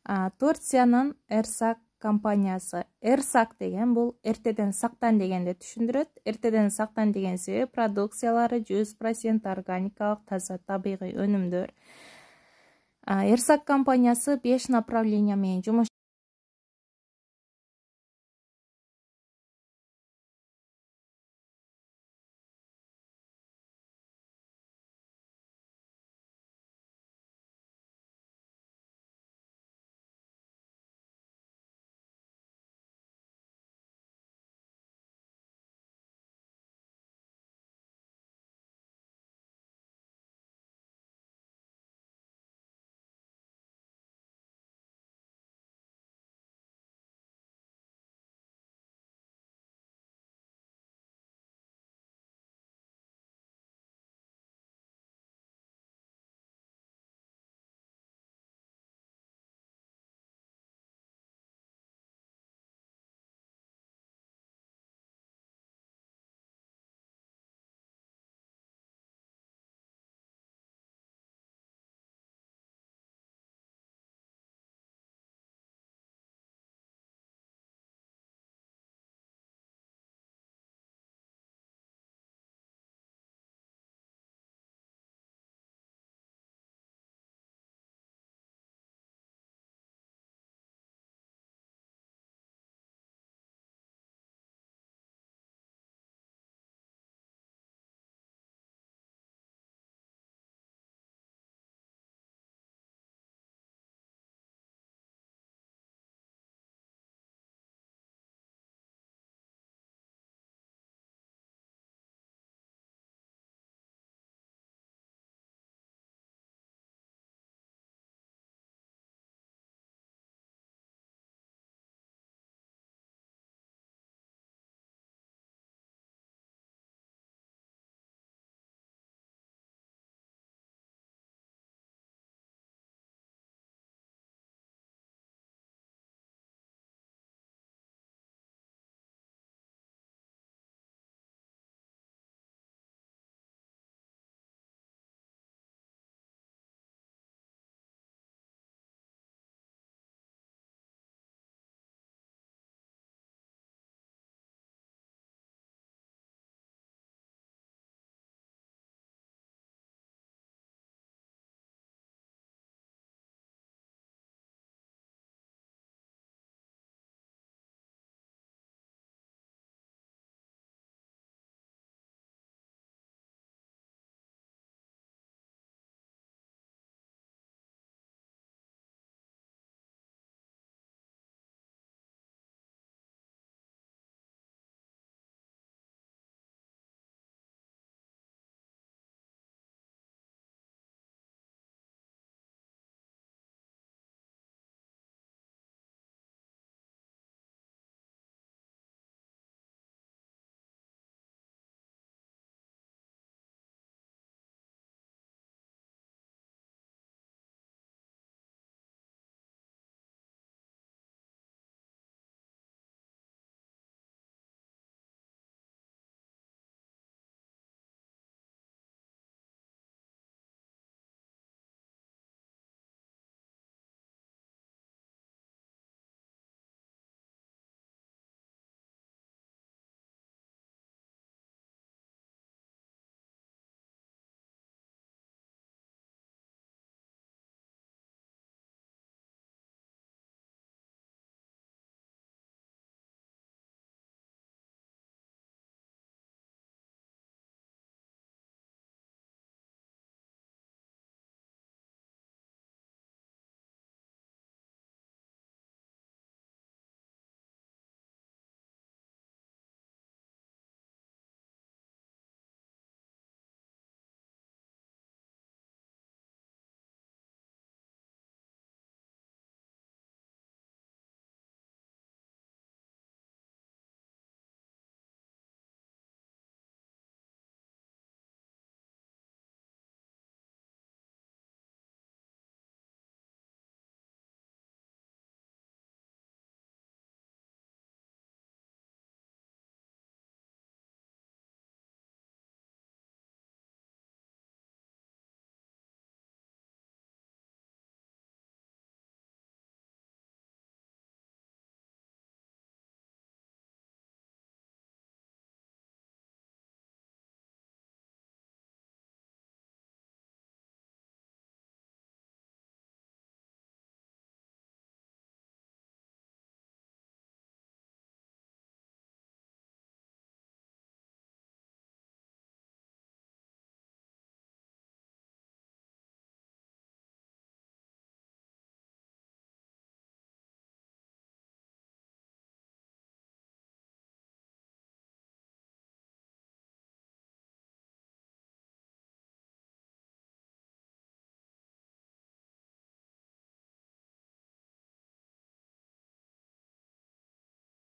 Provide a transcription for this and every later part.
Турциянын Эрсак компаниясы. Эрсак деген бул эртеден сактан дегенди түшүндүрөт. Эртеден сактан деген себеби продукциялары 100% органикалык, таза, табигый өнүмдөр. Эрсак компаниясы 5 направление менен жумуш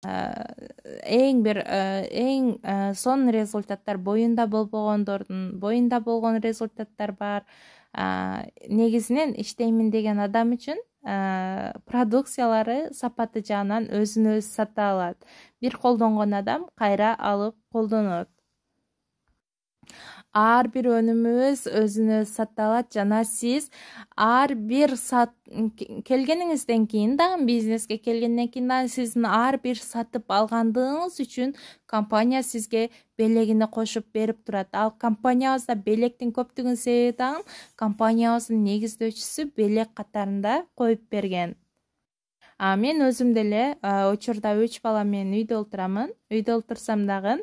эң бир эң сонун результаттар боюнда болбогондордун боюнда болгон результаттар бар. Негизинен иштеймин деген адам үчүн продукциялары сапаты жагынан өзүн өзү сата алат. Бир колдонгон адам кайра алып колдонот. Ар бир өнүмүбүз өзүн өзү сата алат жана сиз ар бир келгениңизден кийин дагы бизнеске келгенден кийин дагы сиздин ар бир сатып алгандыгыңыз үчүн компания сизге белегине кошуп берип турат. Ал компаниябызда белектин көптүгүнүн себеби дагы компаниябыздын негиздөөчүсү белек катарында коюп берген. Мен өзүм деле учурда 3 бала менен үйдө отурамын. Үйдө отурсам дагы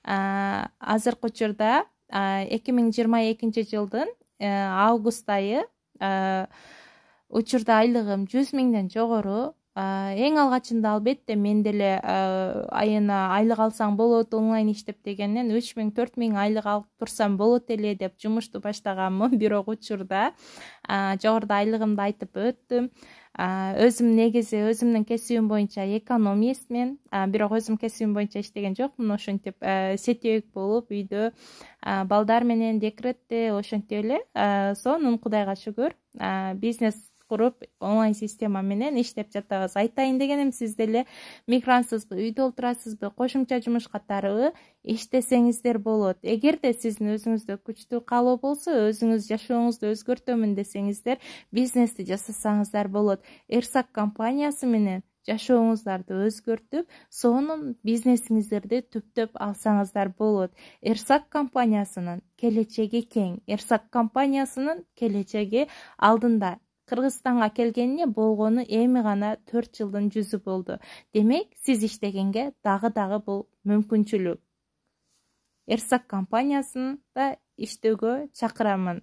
азыркы учурда 2022 жылдын август айы учурда айлыгым 100 миңден жогору. Эң алгачында албетте мен деле айына айлык алсаң болот онлайн иштеп дегенден 3 миң 4 миң айлык алып турсам болот эле деп жумушту баштаганмын. Бирок учурда жогоруда айлыгымды айтып өттүм. Өзүм негизи өзүмдүн кесибим боюнча экономистмин. Бирок өзүм кесибим боюнча иштеген жокмун. Ошентип сетөөк болуп үйдө балдар менен декретте ошентип эле сонун Кудайга шүгүр бизнес куруп онлайн система менен иштеп жатабыз. Айтайын дегеним, сиз деле мигрантсызбы, үйдө отурасызбы, кошумча жумуш катары иштесеңиздер болот. Эгерде сиздин өзүңүздө күчтүү каалоо болсо, өзүңүз жашооңузду өзгөртөмүн десеңиздер, бизнести жасасаңыздар болот. Эрсак компаниясы менен жашооңуздарды өзгөртүп, сонун бизнесиңиздерди түптөп алсаңыздар болот. Эрсак компаниясынын келечеги кең. Эрсак компаниясынын келечеги алдында. Кыргызстанга келгенине болгону эми гана 4 жылдын жүзү болду. Демек, сиз иштегенге дагы бул мүмкүнчүлүк. Эрсак компаниясында иштөөгө чакырамын.